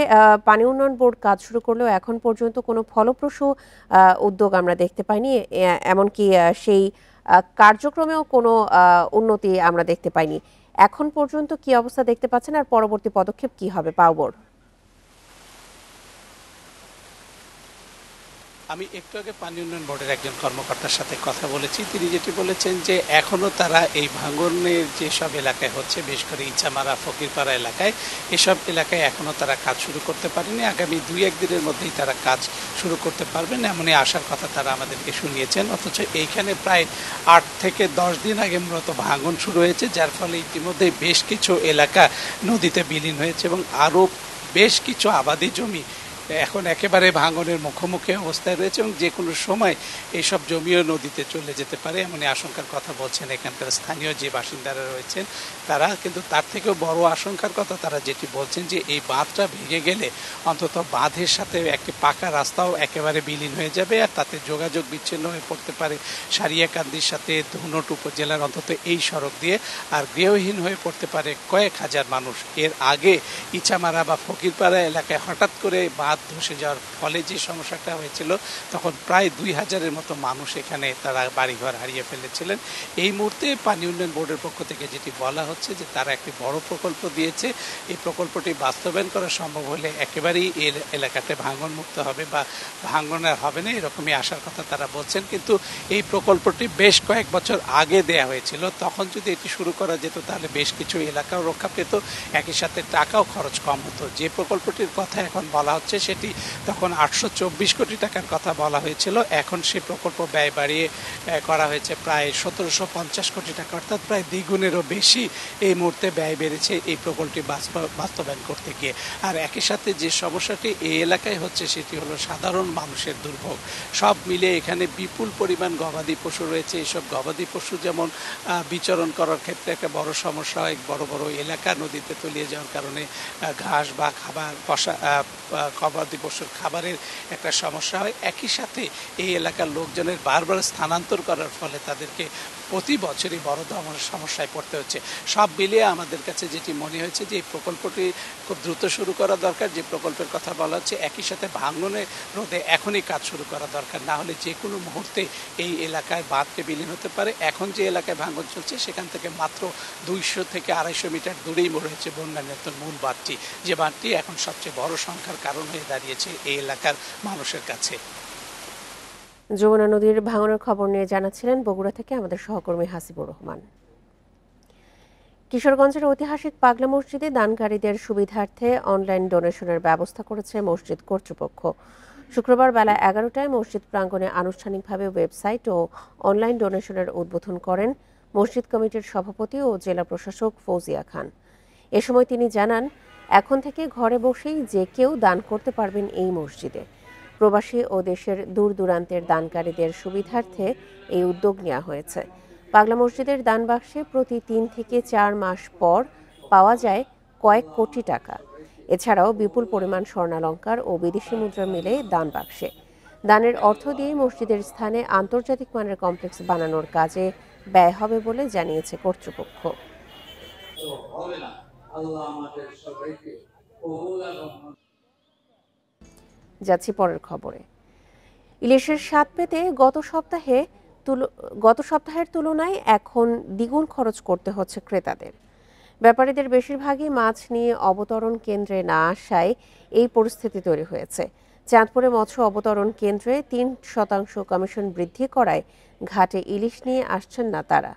পানি উন্নয়ন বোর্ড কাজ শুরু করলেও এখন পর্যন্ত কোনো ফলপ্রসূ উদ্যোগ আমরা দেখতে পাইনি, এমনকি সেই কার্যক্রমেও কোনো উন্নতি আমরা দেখতে পাইনি। এখন পর্যন্ত কি অবস্থা দেখতে পাচ্ছেন, আর পরবর্তী পদক্ষেপ কি হবে পাও বোর্ড? আমি একটু আগে পানি উন্নয়ন বোর্ডের একজন কর্মকর্তার সাথে কথা বলেছি। তিনি যেটি বলেছেন যে এখনো তারা এই ভাঙনের যেসব এলাকায় হচ্ছে, বিশেষ করে ইচামারা, ফকিরপাড়া এলাকায়, এসব এলাকায় এখনো তারা কাজ শুরু করতে পারেনি। আগামী 2-1 দিনের মধ্যেই তারা কাজ শুরু করতে পারবেন এমনই আশার কথা তারা আমাদেরকে শুনিয়েছেন। অথচ এইখানে প্রায় 8 থেকে 10 দিন আগে মূলত ভাঙন শুরু হয়েছে, যার ফলে ইতিমধ্যে বেশ কিছু এলাকা নদীতে বিলীন হয়েছে এবং আরও বেশ কিছু আবাদি জমি এখন একেবারে ভাঙনের মুখোমুখি অবস্থায় রয়েছে এবং যে কোনো সময় এইসব জমিও নদীতে চলে যেতে পারে এমনই আশঙ্কার কথা বলছেন এখানকার স্থানীয় যে বাসিন্দারা রয়েছেন তারা। কিন্তু তার থেকেও বড় আশঙ্কার কথা তারা যেটি বলছেন যে এই বাঁধটা ভেঙে গেলে অন্তত বাঁধের সাথে একটি পাকা রাস্তাও একেবারে বিলীন হয়ে যাবে, আর তাতে যোগাযোগ বিচ্ছিন্ন হয়ে পড়তে পারে সারিয়াকান্দির সাথে ধুনট উপজেলার অন্তত এই সড়ক দিয়ে, আর গৃহহীন হয়ে পড়তে পারে কয়েক হাজার মানুষ। এর আগে ইচামারা বা ফকিরপাড়া এলাকায় হঠাৎ করে বাঁধ ধসে যাওয়ার ফলে যে সমস্যাটা হয়েছিল তখন প্রায় 2000-এর মতো মানুষ এখানে তারা বাড়িঘর হারিয়ে ফেলেছিলেন। এই মুহূর্তে পানি উন্নয়ন বোর্ডের পক্ষ থেকে যেটি বলা হচ্ছে যে তারা একটি বড় প্রকল্প দিয়েছে, এই প্রকল্পটি বাস্তবায়ন করা সম্ভব হলে একেবারেই এই এলাকাতে ভাঙন মুক্ত হবে বা ভাঙন আর হবে না এরকমই আশার কথা তারা বলছেন। কিন্তু এই প্রকল্পটি বেশ কয়েক বছর আগে দেয়া হয়েছিল, তখন যদি এটি শুরু করা যেত তাহলে বেশ কিছু এলাকাও রক্ষা পেত, একই সাথে টাকাও খরচ কম হতো। যে প্রকল্পটির কথা এখন বলা হচ্ছে সেটি তখন 824 কোটি টাকার কথা বলা হয়েছিল, এখন সেই প্রকল্প ব্যয় বাড়িয়ে করা হয়েছে প্রায় 1750 কোটি টাকা, অর্থাৎ প্রায় দ্বিগুণেরও বেশি এই মুহূর্তে ব্যয় বেড়েছে এই প্রকল্পটি বাস্তবায়ন করতে গিয়ে। আর একই সাথে যে সমস্যাটি এই এলাকায় হচ্ছে সেটি হলো সাধারণ মানুষের দুর্ভোগ। সব মিলে এখানে বিপুল পরিমাণ গবাদি পশু রয়েছে, এইসব গবাদি পশু যেমন বিচরণ করার ক্ষেত্রে একটা বড় সমস্যা হয়, বড় বড় এলাকা নদীতে তলিয়ে যাওয়ার কারণে ঘাস বা খাবার গবাদি পশুর খাবারের একটা সমস্যা হয়। একই সাথে এই এলাকার লোকজনের বারবার স্থানান্তর করার ফলে তাদেরকে প্রতি বছরই বড় ধরনের সমস্যায় পড়তে হচ্ছে। সব মিলিয়ে আমাদের কাছে যেটি মনে হয়েছে যে এই প্রকল্পটি খুব দ্রুত শুরু করা দরকার, যে প্রকল্পের কথা বলা হচ্ছে, একই সাথে ভাঙনের রোধে এখনই কাজ শুরু করা দরকার, না হলে যে কোনো মুহূর্তে এই এলাকায় বাঁধকে বিলীন হতে পারে। এখন যে এলাকায় ভাঙন চলছে সেখান থেকে মাত্র 200 থেকে 250 মিটার দূরেই রয়েছে বন্যা নিয়ন্ত্রণ মূল বাঁধটি, যে বাঁধটি এখন সবচেয়ে বড় সংখ্যার কারণ হয়ে দাঁড়িয়েছে এই এলাকার মানুষের কাছে। যমুনা নদীর ভাঙনের খবর নিয়ে জানাচ্ছিলেন বগুড়া থেকে আমাদের সহকর্মী হাসিবুর রহমান। কিশোরগঞ্জের ঐতিহাসিক পাগলা মসজিদে দানকারীদের সুবিধার্থে অনলাইন ডোনেশনের ব্যবস্থা করেছে মসজিদ কর্তৃপক্ষ। শুক্রবার বেলা 11টায় মসজিদ প্রাঙ্গণে আনুষ্ঠানিকভাবে ওয়েবসাইট ও অনলাইন ডোনেশনের উদ্বোধন করেন মসজিদ কমিটির সভাপতি ও জেলা প্রশাসক ফৌজিয়া খান। এ সময় তিনি জানান, এখন থেকে ঘরে বসেই যে কেউ দান করতে পারবেন এই মসজিদে। প্রবাসী ও দেশের দূর দূরান্তের দানকারীদের সুবিধার্থে এই উদ্যোগ নেওয়া হয়েছে। পাগলা মসজিদের দান বাক্সে প্রতি 3 থেকে 4 মাস পর পাওয়া যায় কয়েক কোটি টাকা। এছাড়াও বিপুল পরিমাণ স্বর্ণালংকার ও বিদেশি মুদ্রা মিলে দান বাক্সে। দানের অর্থ দিয়ে মসজিদের স্থানে আন্তর্জাতিক মানের কমপ্লেক্স বানানোর কাজে ব্যয় হবে বলে জানিয়েছে কর্তৃপক্ষ। যাচ্ছি পরের খবরে। ইলিশের স্বাদ পেতে গত সপ্তাহের তুলনায় এখন দ্বিগুণ খরচ করতে হচ্ছে ক্রেতাদের। ব্যাপারীদের বেশিরভাগই মাছ নিয়ে অবতরণ কেন্দ্রে না আসায় এই পরিস্থিতি তৈরি হয়েছে। চাঁদপুরে মৎস্য অবতরণ কেন্দ্রে 3% কমিশন বৃদ্ধি করায় ঘাটে ইলিশ নিয়ে আসছেন না তারা,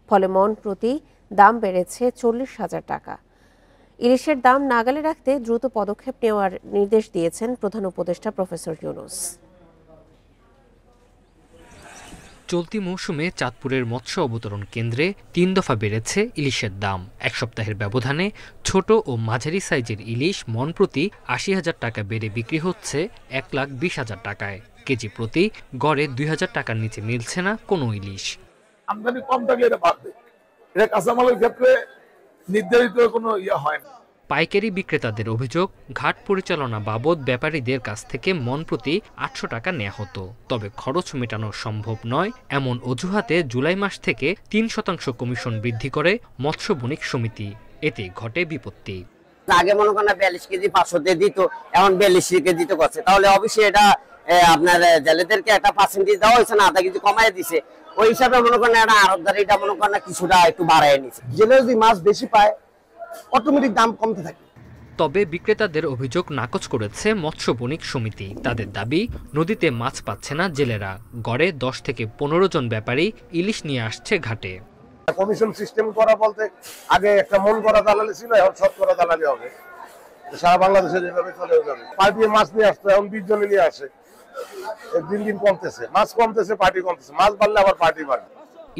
ফলে মন প্রতি দাম বেড়েছে 40,000 টাকা। ইলিশের দাম নাগালে রাখতে দ্রুত পদক্ষেপ নেওয়ার নির্দেশ দিয়েছেন প্রধান উপদেষ্টা প্রফেসর ইউনূস। চলতি মৌসুমে চাঁদপুরের মৎস্য অবতরণ কেন্দ্রে ৩ দফা বেড়েছে ইলিশের দাম। এক সপ্তাহের ব্যবধানে ছোট ও মাঝারি সাইজের ইলিশ মন প্রতি ৮০,০০০ টাকা বেড়ে বিক্রি হচ্ছে ১,২০,০০০ টাকায়। কেজি প্রতি গড়ে ২,০০০ টাকার নিচে মিলছে না কোনো ইলিশ। আমদানি কম থাকলে এটা বাড়বে, এটা কাঁচামালের ক্ষেত্রে নির্ধারিত কোনো হয় না। পাইকারি বিক্রেতাদের অভিযোগ, ঘাট পরিচালনা বাবদ ব্যাপারীদের কাছ থেকে মন প্রতি ৮০০ টাকা নেওয়া হতো। তবে খরচ মেটানো সম্ভব নয় এমন অজুহাতে জুলাই মাস থেকে ৩% কমিশন বৃদ্ধি করে মৎস্য বণিক সমিতি। এতে ঘটে বিপত্তি। আগে মনে করেন ৪২ কেজি ৫০০ দিয়ে দিত, এখন ৪২ কেজি তো করছে, তাহলে অবশ্যই এটা আপনার জেলেদেরকে একটা পার্সেন্টেজ দেওয়া হয়েছে না, আধা কেজি কমাই দিছে। ওই হিসাবে মনে করেন একটা আড়তদারিটা মনে করেন কিছুটা একটু বাড়ায় নিছে। জেলে যদি মাছ বেশি পায় অটোমেটিক দাম কমতে থাকে। তবে বিক্রেতাদের অভিযোগ নাকচ করেছে মৎস্য বণিক সমিতি। তাদের দাবি, নদীতে মাছ পাচ্ছে না জেলেরা। গড়ে ১০ থেকে ১৫ জন ব্যাপারী ইলিশ নিয়ে আসছে ঘাটে। কমিশন সিস্টেম করা বলতে আগে একটা মন করা দালালি ছিল, এখন শতকরা দালালি হবে। সারা বাংলাদেশে যেভাবে চলে যাবে, পার্টি মাছ নিয়ে আসতো, এখন ২০ জনে নিয়ে আসে। দিন দিন কমতেছে, মাছ কমতেছে, পার্টি কমতেছে, মাছ বাড়লে আবার পার্টি বাড়বে।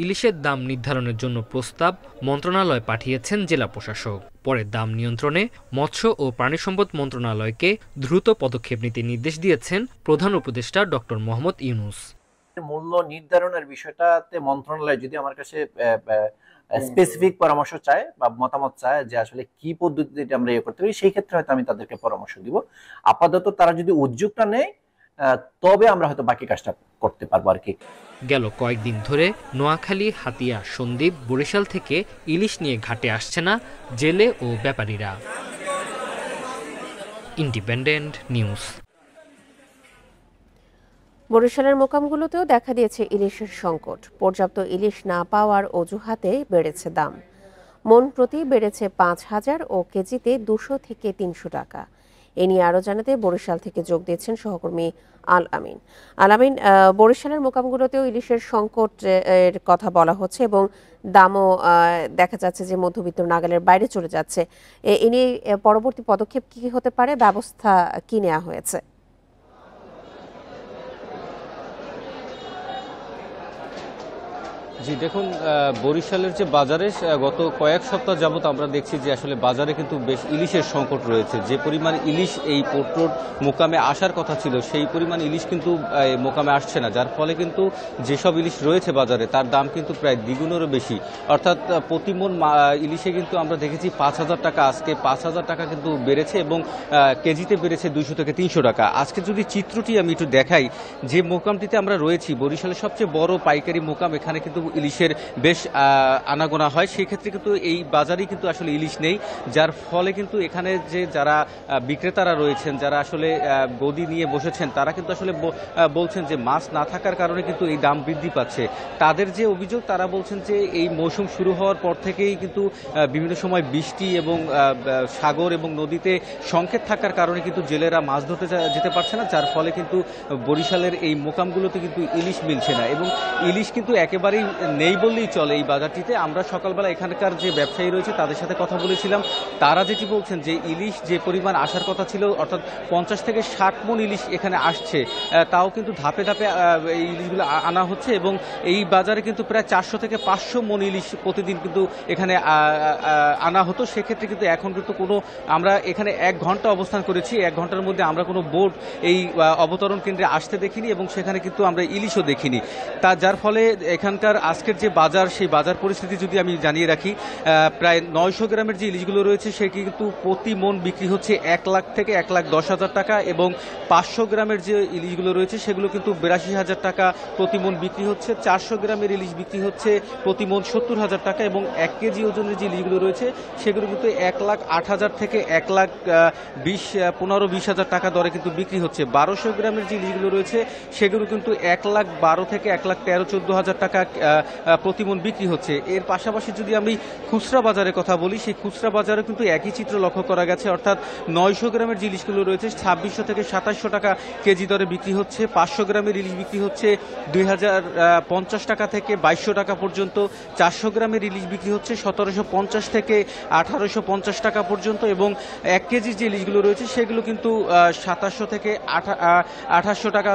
ইলিশের দাম নির্ধারণের জন্য প্রস্তাব মন্ত্রণালয় পাঠিয়েছেন জেলা প্রশাসক। পরে দাম নিয়ন্ত্রণে মৎস্য ও প্রাণিসম্পদ মন্ত্রণালয়কে দ্রুত পদক্ষেপ নিতে নির্দেশ দিয়েছেন প্রধান উপদেষ্টা ডক্টর মোহাম্মদ ইউনূস। মূল্য নির্ধারণের বিষয়টাতে মন্ত্রণালয় যদি আমার কাছে স্পেসিফিক পরামর্শ চায় বা মতামত চায় যে আসলে কি পদ্ধতিতে আমরা করতে পারি, সেই ক্ষেত্রে হয়তো আমি তাদেরকে পরামর্শ দিব। আপাতত তারা যদি উদ্যোগটা নেয় তবে আমরা হয়তো বাকি কাজটা করতে পারবো আর কি। গেল কয়েকদিন ধরে নোয়াখালী, হাতিয়া, সন্দ্বীপ, বরিশাল থেকে ইলিশ নিয়ে ঘাটে আসছে না জেলে ও ব্যাপারীরা। Independent news. বরিশালের মোকামগুলোতেও দেখা দিয়েছে ইলিশের সংকট। পর্যাপ্ত ইলিশ না পাওয়ার অজুহাতে বেড়েছে দাম। মন প্রতি বেড়েছে ৫,০০০ ও কেজিতে ২০০ থেকে ৩০০ টাকা। এ নিয়ে আরও জানাতে বরিশাল থেকে যোগ দিয়েছেন সহকর্মী আল আমিন। বরিশালের মোকামগুলোতেও ইলিশের সংকটের কথা বলা হচ্ছে এবং দামও দেখা যাচ্ছে যে মধ্যবিত্ত নাগালের বাইরে চলে যাচ্ছে। এ নিয়ে পরবর্তী পদক্ষেপ কি হতে পারে, ব্যবস্থা কি নেওয়া হয়েছে? জি দেখুন, বরিশালের যে বাজারে গত কয়েক সপ্তাহ যাবত আমরা দেখছি যে আসলে বাজারে কিন্তু বেশ ইলিশের সংকট রয়েছে। যে পরিমাণ ইলিশ এই পোর্ট রোড মোকামে আসার কথা ছিল সেই পরিমাণ ইলিশ কিন্তু মোকামে আসছে না, যার ফলে কিন্তু যেসব ইলিশ রয়েছে বাজারে তার দাম কিন্তু প্রায় দ্বিগুণেরও বেশি। অর্থাৎ প্রতি মণ ইলিশে কিন্তু আমরা দেখেছি ৫,০০০ টাকা, আজকে ৫,০০০ টাকা কিন্তু বেড়েছে এবং কেজিতে বেড়েছে ২০০ থেকে ৩০০ টাকা। আজকে যদি চিত্রটি আমি একটু দেখাই, যে মোকামটিতে আমরা রয়েছি বরিশালের সবচেয়ে বড় পাইকারি মোকাম, এখানে কিন্তু ইলিশের বেশ আনাগোনা হয়। সেই ক্ষেত্রে কিন্তু এই বাজারেই কিন্তু আসলে ইলিশ নেই, যার ফলে কিন্তু এখানে যে যারা বিক্রেতারা রয়েছেন, যারা আসলে গদি নিয়ে বসেছেন, তারা কিন্তু আসলে বলছেন যে মাছ না থাকার কারণে কিন্তু এই দাম বৃদ্ধি পাচ্ছে। তাদের যে অভিযোগ, তারা বলছেন যে এই মৌসুম শুরু হওয়ার পর থেকেই কিন্তু বিভিন্ন সময় বৃষ্টি এবং সাগর এবং নদীতে সংকেত থাকার কারণে কিন্তু জেলেরা মাছ ধরতে যেতে পারছে না, যার ফলে কিন্তু বরিশালের এই মোকামগুলোতে কিন্তু ইলিশ মিলছে না এবং ইলিশ কিন্তু একেবারেই নেই বললেই চলে এই বাজারটিতে। আমরা সকালবেলা এখানকার যে ব্যবসায়ী রয়েছে তাদের সাথে কথা বলেছিলাম, তারা যেটি বলছেন যে ইলিশ যে পরিমাণ আসার কথা ছিল, অর্থাৎ ৫০ থেকে ৬০ মণ ইলিশ এখানে আসছে, তাও কিন্তু ধাপে ধাপে এই ইলিশগুলো আনা হচ্ছে এবং এই বাজারে কিন্তু প্রায় ৪০০ থেকে ৫০০ মণ ইলিশ প্রতিদিন কিন্তু এখানে আনা হতো। সেক্ষেত্রে কিন্তু এখন কিন্তু কোনো, আমরা এখানে ১ ঘন্টা অবস্থান করেছি, ১ ঘন্টার মধ্যে আমরা কোনো বোট এই অবতরণ কেন্দ্রে আসতে দেখিনি এবং সেখানে কিন্তু আমরা ইলিশও দেখিনি। যার ফলে এখানকার আজকের যে বাজার, সেই বাজার পরিস্থিতি যদি আমি জানিয়ে রাখি, প্রায় ৯০০ গ্রামের যে ইলিশগুলো রয়েছে সে কিন্তু প্রতি মণ বিক্রি হচ্ছে ১ লাখ থেকে ১,১০,০০০ টাকা এবং ৫০০ গ্রামের যে ইলিশগুলো রয়েছে সেগুলো কিন্তু ৮২,০০০ টাকা প্রতি মণ বিক্রি হচ্ছে। ৪০০ গ্রামের ইলিশ বিক্রি হচ্ছে প্রতি মণ ৭০,০০০ টাকা এবং ১ কেজি ওজনের যে ইলিশগুলো রয়েছে সেগুলো কিন্তু ১,০৮,০০০ থেকে ১,২০,০০০ টাকা দরে কিন্তু বিক্রি হচ্ছে। ১২০০ গ্রামের যে ইলিশগুলো রয়েছে সেগুলো কিন্তু ১,১২,০০০ থেকে ১,১৩,০০০-১৪,০০০ টাকা প্রতি মণ বিক্রি হচ্ছে। এর পাশাপাশি যদি আমি খুচরা বাজারের কথা বলি, সেই খুচরা বাজারে কিন্তু একই চিত্র লক্ষ্য করা গেছে, অর্থাৎ 900 গ্রামের যে ইলিশগুলো রয়েছে 2600 থেকে 2700 টাকা কেজি দরে বিক্রি হচ্ছে। 500 গ্রামের ইলিশ বিক্রি হচ্ছে 2050 টাকা থেকে 2200 টাকা পর্যন্ত। 400 গ্রামের ইলিশ বিক্রি হচ্ছে 1750 থেকে 1850 টাকা পর্যন্ত, এবং 1 কেজির যে ইলিশগুলো রয়েছে সেগুলো কিন্তু 2700 থেকে 2800 টাকা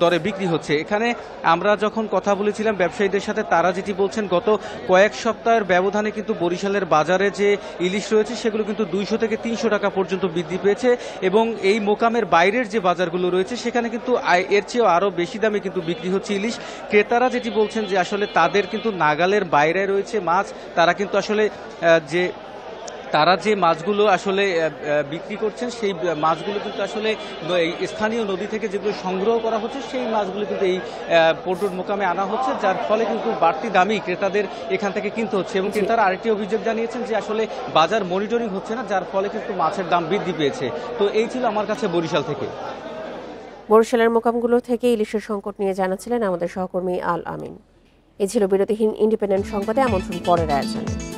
দরে বিক্রি হচ্ছে। এখানে আমরা যখন কথা বলেছিলাম ব্যবসায়ীদের সাথে, তারা যেটি বলছেন গত কয়েক সপ্তাহের ব্যবধানে কিন্তু বরিশালের বাজারে যে ইলিশ রয়েছে সেগুলো কিন্তু 200 থেকে 300 টাকা পর্যন্ত বৃদ্ধি পেয়েছে, এবং এই মোকামের বাইরের যে বাজারগুলো রয়েছে সেখানে কিন্তু এর চেয়েও আরও বেশি দামে কিন্তু বিক্রি হচ্ছে ইলিশ। ক্রেতারা যেটি বলছেন যে আসলে তাদের কিন্তু নাগালের বাইরে রয়েছে মাছ, তারা কিন্তু আসলে তারা যে মাছগুলো আসলে বিক্রি করছেন সেই মাছগুলো কিন্তু আসলে স্থানীয় নদী থেকে যেগুলো সংগ্রহ করা হচ্ছে সেই মাছগুলো কিন্তু এই পোর্ট রোড মোকামে আনা হচ্ছে, যার ফলে কিন্তু বাড়তি দামেই ক্রেতাদের এখান থেকে কিনতে হচ্ছে। এবং ক্রেতারা আরেকটি অভিযোগ জানিয়েছেন যে আসলে বাজার মনিটরিং হচ্ছে না, যার ফলে কিন্তু মাছের দাম বৃদ্ধি পেয়েছে। তো এই ছিল আমার কাছে বরিশাল থেকে। বরিশালের মোকামগুলো থেকে ইলিশের সংকট নিয়ে জানাচ্ছিলেন আমাদের সহকর্মী আল আমিন। এ ছিল বিরতিহীন ইন্ডিপেন্ডেন্ট সংবাদে। আমন্ত্রণ পরের আয়োজনে।